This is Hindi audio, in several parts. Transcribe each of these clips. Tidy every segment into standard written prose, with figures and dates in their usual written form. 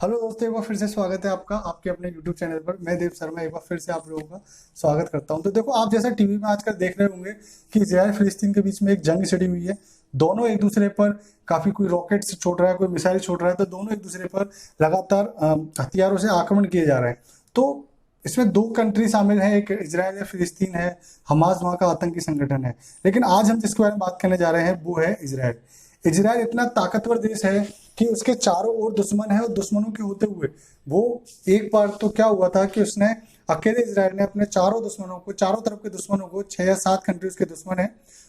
हेलो दोस्तों, एक बार फिर से स्वागत है आपका आपके अपने YouTube चैनल पर। मैं देव शर्मा एक बार फिर से आप लोगों का स्वागत करता हूं। तो देखो, आप जैसा टीवी में आजकल देख रहे होंगे कि इजराइल फिलिस्तीन के बीच में एक जंग छिड़ी हुई है। दोनों एक दूसरे पर काफी, कोई रॉकेट से छोड़ रहा है, कोई मिसाइल छोड़ रहा है, तो दोनों एक दूसरे पर लगातार हथियारों से आक्रमण किए जा रहे हैं। तो इसमें दो कंट्री शामिल हैं, एक इजराइल है, फिलिस्तीन है। हमास वहाँ का आतंकी संगठन है। लेकिन आज हम जिसके बारे में बात करने जा रहे हैं वो है इजराइल। इजराइल इतना ताकतवर देश है कि उसके चारों ओर दुश्मन है, और दुश्मनों के होते हुए वो एक बार तो क्या हुआ था कि उसने अकेले, इजराइल ने अपने चारों दुश्मनों को, चारों तरफ के दुश्मनों को, 6 या 7 कंट्रीज के दुश्मन है,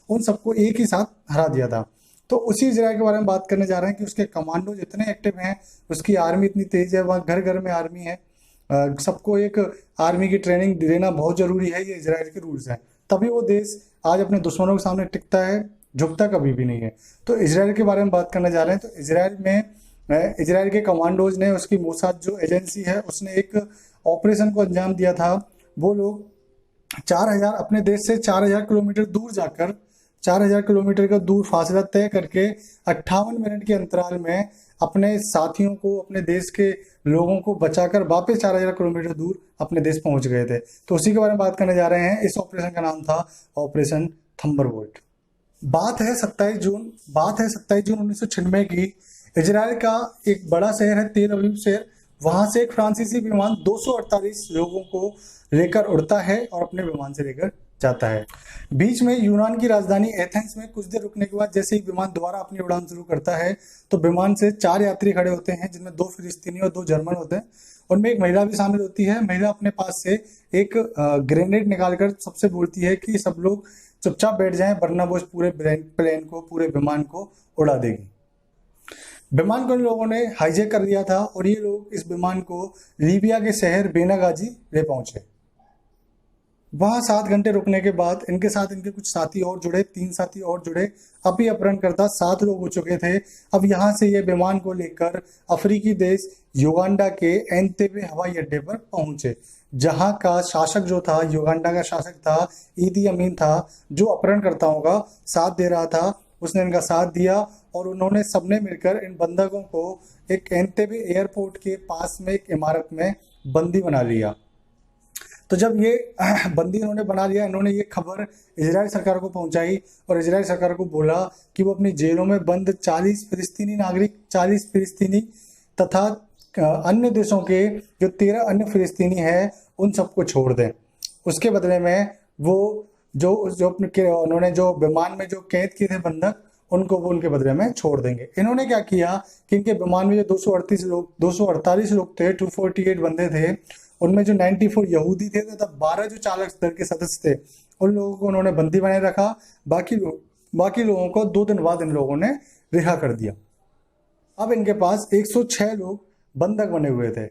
उन सबको एक ही साथ हरा दिया था। तो उसी इजराइल के बारे में बात करने जा रहे हैं कि उसके कमांडोज इतने एक्टिव हैं, उसकी आर्मी इतनी तेज है, वहाँ घर घर में आर्मी है। सबको एक आर्मी की ट्रेनिंग देना बहुत जरूरी है, ये इजराइल के रूल्स हैं। तभी वो देश आज अपने दुश्मनों के सामने टिकता है, झुकता कभी भी नहीं है। तो इसराइल के बारे में बात करने जा रहे हैं। तो इसराइल में इसराइल के कमांडोज ने, उसकी मोसाद जो एजेंसी है, उसने एक ऑपरेशन को अंजाम दिया था। वो लोग 4,000, अपने देश से 4,000 किलोमीटर दूर जाकर, 4,000 किलोमीटर का दूर फासला तय करके 58 मिनट के अंतराल में अपने साथियों को, अपने देश के लोगों को बचाकर वापस 4,000 किलोमीटर दूर अपने देश पहुंच गए थे। तो उसी के बारे में बात करने जा रहे हैं। इस ऑपरेशन का नाम था ऑपरेशन थंडरबोल्ट। बात है 27 जून 1996 की। इजराइल का एक बड़ा शहर है तेल अवीव शहर। वहां से एक फ्रांसीसी विमान 248 लोगों को लेकर उड़ता है और अपने विमान से लेकर जाता है। बीच में यूनान की राजधानी एथेंस में कुछ देर रुकने के बाद जैसे ही विमान दोबारा अपनी उड़ान शुरू करता है, तो विमान से 4 यात्री खड़े होते हैं, जिनमें 2 फिलिस्तीनी और 2 जर्मन होते हैं। उनमें एक महिला भी शामिल होती है। महिला अपने पास से एक ग्रेनेड निकालकर सबसे बोलती है कि सब लोग चुपचाप बैठ जाएं, वरना वो इस पूरे प्लेन को, पूरे विमान को उड़ा देगी। विमान को इन लोगों ने हाईजैक कर लिया था और ये लोग इस विमान को लीबिया के शहर बेनागाजी ले पहुंचे। वहां 7 घंटे रुकने के बाद इनके साथ इनके कुछ साथी और जुड़े, 3 साथी और जुड़े। अभी अपहरणकर्ता 7 लोग हो चुके थे। अब यहाँ से ये विमान को लेकर अफ्रीकी देश युगांडा के एंतेबे हवाई अड्डे पर पहुंचे, जहां का शासक जो था, युगांडा का शासक था, ईदी अमीन था, जो अपहरणकर्ताओं का साथ दे रहा था। उसने इनका साथ दिया और उन्होंने सबने मिलकर इन बंधकों को एक एंतेबे एयरपोर्ट के पास में एक इमारत में बंदी बना लिया। तो जब ये बंदी इन्होंने बना लिया, इन्होंने ये खबर इजराइल सरकार को पहुंचाई और इजराइल सरकार को बोला कि वो अपनी जेलों में बंद 40 फिलिस्तीनी नागरिक, 40 फिलिस्तीनी तथा अन्य देशों के जो 13 अन्य फिलिस्तीनी हैं, उन सबको छोड़ दें। उसके बदले में वो जो जो उन्होंने जो विमान में जो कैद किए थे बंधक, उनको वो उनके बदले में छोड़ देंगे। इन्होंने क्या किया कि इनके विमान में जो 248 लोग थे, 248 बंदे थे, उनमें जो 94 यहूदी थे तथा 12 जो चालक दल के सदस्य थे, उन लोगों को उन्होंने बंदी बनाए रखा। बाकी लोगों को 2 दिन बाद इन लोगों ने रिहा कर दिया। अब इनके पास 106 लोग बंधक बने हुए थे।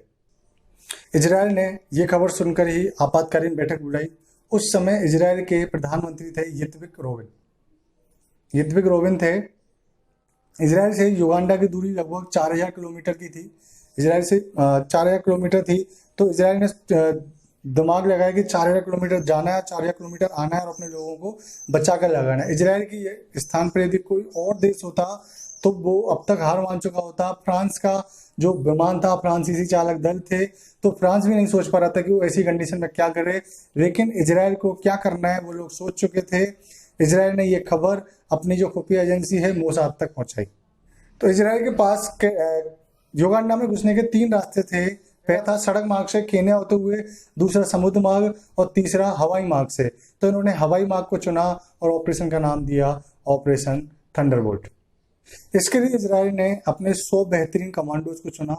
इजराइल ने यह खबर सुनकर ही आपातकालीन बैठक बुलाई। उस समय इजराइल के प्रधानमंत्री थे यित्विक रोबिन थे। इजराइल से युगांडा की दूरी लगभग 4,000 किलोमीटर की थी। इजराइल से 4,000 किलोमीटर थी। तो इजराइल ने दिमाग लगाया कि 4,000 किलोमीटर जाना है, 4,000 किलोमीटर आना है और अपने लोगों को बचा कर लगाना है। इजराइल की स्थान पर यदि कोई और देश होता तो वो अब तक हार मान चुका होता। फ्रांस का जो विमान था, फ्रांसीसी चालक दल थे, तो फ्रांस भी नहीं सोच पा रहा था कि वो ऐसी कंडीशन में क्या करे। लेकिन इजराइल को क्या करना है वो लोग सोच चुके थे। इजराइल ने ये खबर अपनी जो खुफिया एजेंसी है मोसाद तक पहुंचाई। तो इजराइल के पास युगांडा में घुसने के 3 रास्ते थे। पहला था सड़क मार्ग से केन्या होते हुए, दूसरा समुद्र मार्ग और तीसरा हवाई मार्ग से। तो इन्होंने हवाई मार्ग को चुना और ऑपरेशन का नाम दिया ऑपरेशन थंडरबोल्ट। इसके लिए इजराइल ने अपने 100 बेहतरीन कमांडोज को चुना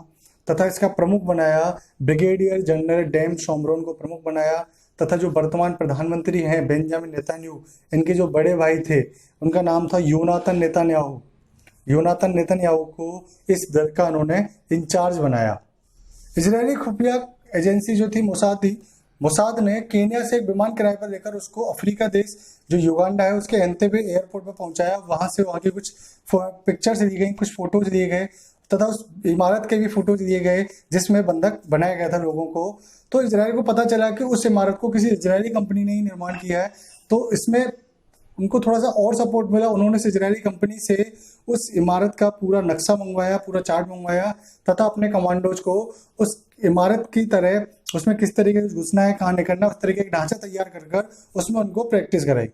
तथा इसका प्रमुख बनाया ब्रिगेडियर जनरल डैम शोमरोन को प्रमुख बनाया। तथा जो वर्तमान प्रधानमंत्री हैं बेंजामिन नेतन्याहू, इनके जो बड़े भाई थे, उनका नाम था योनातन नेतन्याहू को इस दल का उन्होंने इंचार्ज बनाया। इजरायली खुफिया एजेंसी जो थी मोसाद ने केन्या से एक विमान किराए पर लेकर उसको अफ्रीका देश जो युगांडा है उसके एंतेबे एयरपोर्ट पर पहुंचाया। वहां से वहां की कुछ पिक्चर्स ली गई, कुछ फोटोज लिए गए तथा उस इमारत के भी फोटोज लिए गए जिसमें बंधक बनाया गया था लोगों को। तो इजराइल को पता चला कि उस इमारत को किसी इजरायली कंपनी ने ही निर्माण किया है। तो इसमें उनको थोड़ा सा और सपोर्ट मिला। उन्होंने इजरायली कंपनी से उस इमारत का पूरा नक्शा मंगवाया, पूरा चार्ट मंगवाया, तथा अपने कमांडोज को उस इमारत की तरह उसमें किस तरीके से घुसना है, कहाँ निकलना, उस तरीके का ढांचा तैयार कर उसमें उनको प्रैक्टिस कराई।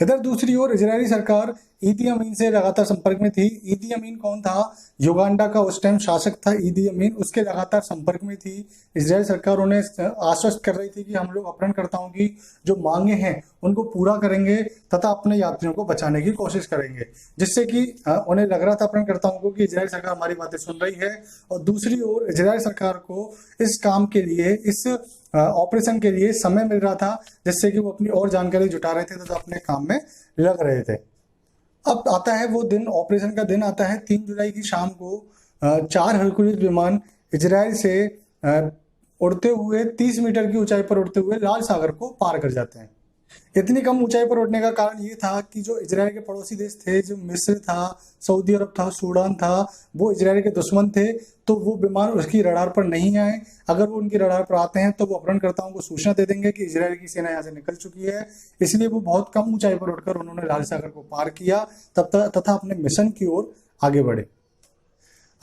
इधर दूसरी ओर इजरायली सरकार ईदी अमीन से लगातार संपर्क में थी। ईदी अमीन कौन था? युगांडा का उस टाइम शासक था ईदी अमीन, उसके लगातार संपर्क में थी। इजरायल सरकार उन्हें आश्वस्त कर रही थी कि हम लोग अपहरणकर्ताओं की जो मांगे हैं उनको पूरा करेंगे तथा अपने यात्रियों को बचाने की कोशिश करेंगे, जिससे कि उन्हें लग रहा था अपहरणकर्ताओं को कि इजरायल सरकार हमारी बातें सुन रही है। और दूसरी ओर इजरायल सरकार को इस काम के लिए, इस ऑपरेशन के लिए समय मिल रहा था, जिससे कि वो अपनी और जानकारी जुटा रहे थे तथा अपने काम में लग रहे थे। अब आता है वो दिन, ऑपरेशन का दिन आता है 3 जुलाई की शाम को। 4 हरकुलिस विमान इजराइल से उड़ते हुए 30 मीटर की ऊंचाई पर उड़ते हुए लाल सागर को पार कर जाते हैं। इतनी कम ऊंचाई पर उड़ने का कारण ये था कि जो इजराइल के पड़ोसी देश थे, जो मिस्र था, सऊदी अरब था, सूडान था, वो इजराइल के दुश्मन थे, तो वो विमान उसकी रडार पर नहीं आए। अगर वो उनकी रडार पर आते हैं तो वो अपहरणकर्ताओं को सूचना दे देंगे कि इजराइल की सेना यहाँ से निकल चुकी है। इसलिए वो बहुत कम ऊंचाई पर उड़कर उन्होंने लाल सागर को पार किया तथा अपने मिशन की ओर आगे बढ़े।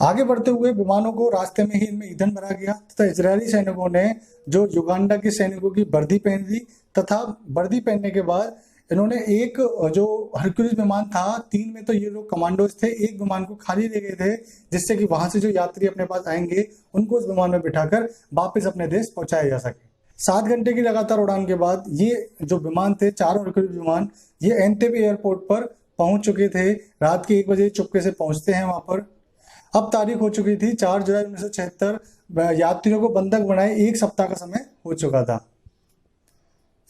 आगे बढ़ते हुए विमानों को रास्ते में ही इनमें ईंधन भरा गया तथा इजरायली सैनिकों ने जो युगांडा के सैनिकों की वर्दी पहन ली तथा वर्दी पहनने के बाद इन्होंने एक जो हरक्यूलिस विमान था, 3 में तो ये लोग कमांडोज थे, एक विमान को खाली ले गए थे, जिससे कि वहां से जो यात्री अपने पास आएंगे उनको उस विमान में बिठाकर वापस अपने देश पहुंचाया जा सके। 7 घंटे की लगातार उड़ान के बाद ये जो विमान थे, चारों हरक्यूलिस विमान, ये एंटेबे एयरपोर्ट पर पहुंच चुके थे। रात के 1 बजे चुपके से पहुंचते हैं वहां पर। अब तारीख हो चुकी थी 4 जुलाई 1976। यात्रियों को बंधक बनाए 1 सप्ताह का समय हो चुका था।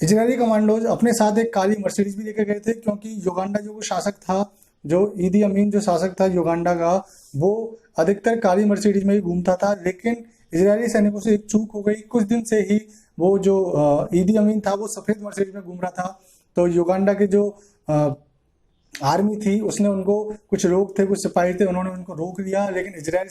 इजरायली कमांडोज अपने साथ एक काली मर्सिडीज भी लेकर गए थे, क्योंकि युगांडा जो शासक था, जो ईदी अमीन जो शासक था युगांडा का, वो अधिकतर काली मर्सिडीज में ही घूमता था। लेकिन इजरायली सैनिकों से एक चूक हो गई, कुछ दिन से ही वो जो ईदी अमीन था वो सफेद मर्सिडीज में घूम रहा था। तो युगांडा के जो आर्मी थी उसने उनको, कुछ लोग थे, कुछ सिपाही थे, उन्होंने उनको रोक लिया। लेकिन इजराइल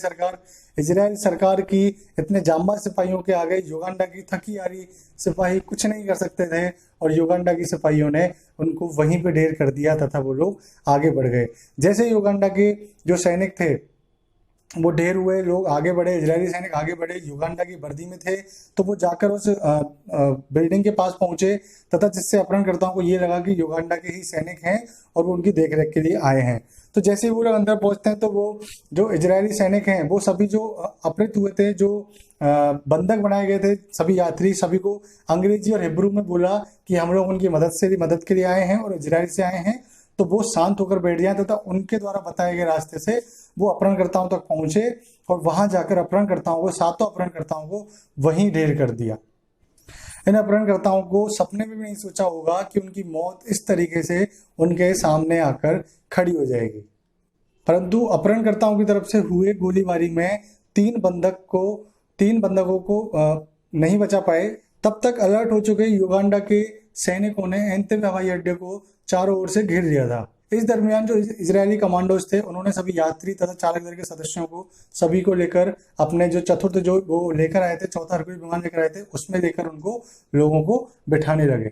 सरकार की इतने जांबाज सिपाहियों के आगे युगांडा की थकी हारी सिपाही कुछ नहीं कर सकते थे और युगांडा की सिपाहियों ने उनको वहीं पे ढेर कर दिया तथा वो लोग आगे बढ़ गए। जैसे युगांडा के जो सैनिक थे वो ढेर हुए, लोग आगे बढ़े, इजरायली सैनिक आगे बढ़े, युगांडा की वर्दी में थे, तो वो जाकर उस बिल्डिंग के पास पहुंचे तथा जिससे अपहरणकर्ताओं को ये लगा कि युगांडा के ही सैनिक हैं और वो उनकी देखरेख के लिए आए हैं। तो जैसे ही वो लोग अंदर पहुंचते हैं तो वो जो इजरायली सैनिक हैं वो सभी जो अपहृत हुए थे, जो बंधक बनाए गए थे, सभी यात्री, सभी को अंग्रेजी और हिब्रू में बोला कि हम लोग उनकी मदद के लिए आए हैं और इजराइल से आए हैं, तो वो शांत होकर बैठ जाए तथा उनके द्वारा बताए गए रास्ते से वो अपहरणकर्ताओं तक पहुंचे और वहां जाकर अपहरणकर्ताओं को, 7 अपहरणकर्ताओं को वहीं ढेर कर दिया। इन अपहरणकर्ताओं को सपने में भी नहीं सोचा होगा कि उनकी मौत इस तरीके से उनके सामने आकर खड़ी हो जाएगी। परंतु अपहरणकर्ताओं की तरफ से हुए गोलीबारी में 3 बंधकों को नहीं बचा पाए। तब तक अलर्ट हो चुके युगांडा के सैनिकों ने एंतेबे हवाई अड्डे को चारों ओर से घेर लिया था। इस दरमियान जो इजरायली कमांडोज थे उन्होंने सभी यात्री तथा चालक दल के सदस्यों को, सभी को लेकर अपने जो चतुर्थ जो वो लेकर आए थे, 4था हरकुलिस विमान लेकर आए थे, उसमें लेकर उनको लोगों को बिठाने लगे।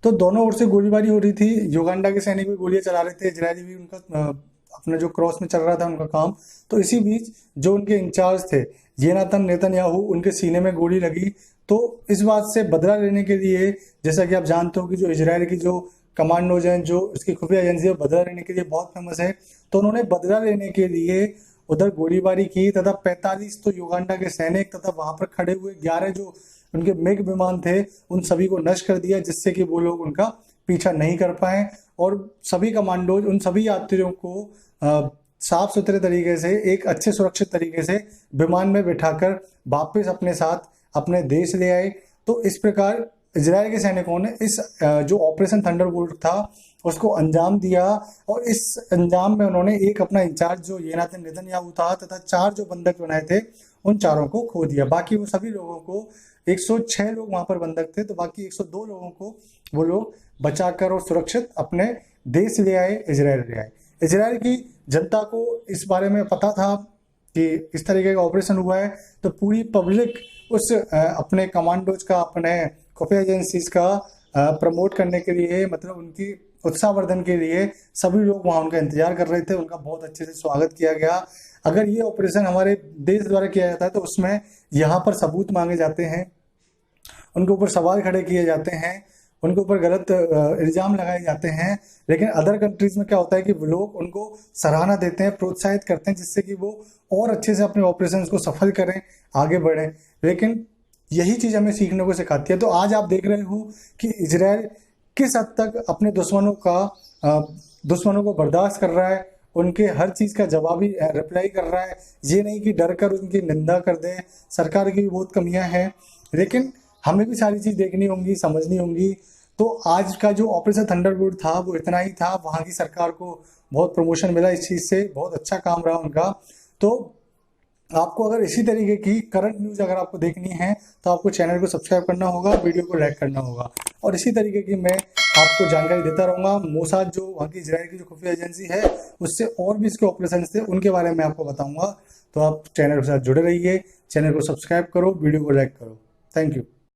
तो दोनों ओर से गोलीबारी हो रही थी। युगांडा के सैनिक भी गोलियां चला रहे थे, इजरायली भी उनका अपने जो क्रॉस में चल रहा था उनका काम। तो इसी बीच जो उनके इंचार्ज थे योनातान नेतन्याहू, उनके सीने में गोली लगी। तो इस बात से बदला लेने के लिए, जैसा कि आप जानते हो कि जो इजराइल की जो कमांडोज हैं, जो इसकी खुफिया एजेंसी है, बदला लेने के लिए बहुत फेमस है। तो उन्होंने बदला लेने के लिए उधर गोलीबारी की तथा 45 तो युगांडा के सैनिक तथा वहां पर खड़े हुए 11 जो उनके मिग विमान थे उन सभी को नष्ट कर दिया, जिससे कि वो लोग उनका पीछा नहीं कर पाए और सभी कमांडोज उन सभी यात्रियों को साफ सुथरे तरीके से, एक अच्छे सुरक्षित तरीके से विमान में बिठाकर वापस अपने साथ अपने देश ले आए। तो इस प्रकार इजराइल के सैनिकों ने इस जो ऑपरेशन थंडरबोल्ट था उसको अंजाम दिया और इस अंजाम में उन्होंने एक अपना इंचार्ज जो योनातान नेतन्याहू था तथा 4 जो बंधक बनाए थे उन चारों को खो दिया। बाकी वो सभी लोगों को, 106 लोग वहां पर बंधक थे, तो बाकी 102 लोगों को वो लोग बचाकर और सुरक्षित अपने देश ले आए, इजराइल ले आए। इजराइल की जनता को इस बारे में पता था कि इस तरीके का ऑपरेशन हुआ है, तो पूरी पब्लिक उस अपने कमांडोज का, अपने खुफिया एजेंसीज का प्रमोट करने के लिए, मतलब उनकी उत्साहवर्धन के लिए सभी लोग वहाँ उनका इंतजार कर रहे थे। उनका बहुत अच्छे से स्वागत किया गया। अगर ये ऑपरेशन हमारे देश द्वारा किया जाता है तो उसमें यहाँ पर सबूत मांगे जाते हैं, उनके ऊपर सवाल खड़े किए जाते हैं, उनके ऊपर गलत इल्जाम लगाए जाते हैं। लेकिन अदर कंट्रीज में क्या होता है कि वो लोग उनको सराहना देते हैं, प्रोत्साहित करते हैं, जिससे कि वो और अच्छे से अपने ऑपरेशंस को सफल करें, आगे बढ़ें। लेकिन यही चीज़ हमें सीखने को सिखाती है। तो आज आप देख रहे हो कि इजराइल किस हद तक अपने दुश्मनों को बर्दाश्त कर रहा है, उनके हर चीज़ का जवाबी रिप्लाई कर रहा है। ये नहीं कि डर कर उनकी निंदा कर दे। सरकार की भी बहुत कमियां हैं, लेकिन हमें भी सारी चीज़ देखनी होंगी, समझनी होंगी। तो आज का जो ऑपरेशन थंडरबोल्ट था वो इतना ही था। वहाँ की सरकार को बहुत प्रमोशन मिला इस चीज़ से, बहुत अच्छा काम रहा उनका। तो आपको अगर इसी तरीके की करंट न्यूज़ अगर आपको देखनी है तो आपको चैनल को सब्सक्राइब करना होगा, वीडियो को लाइक करना होगा, और इसी तरीके की मैं आपको जानकारी देता रहूँगा। मोसाद जो वहाँ की इजराइल की जो खुफिया एजेंसी है, उससे और भी इसके ऑपरेशन थे उनके बारे में आपको बताऊँगा। तो आप चैनल के साथ जुड़े रहिए, चैनल को सब्सक्राइब करो, वीडियो को लाइक करो। Thank you.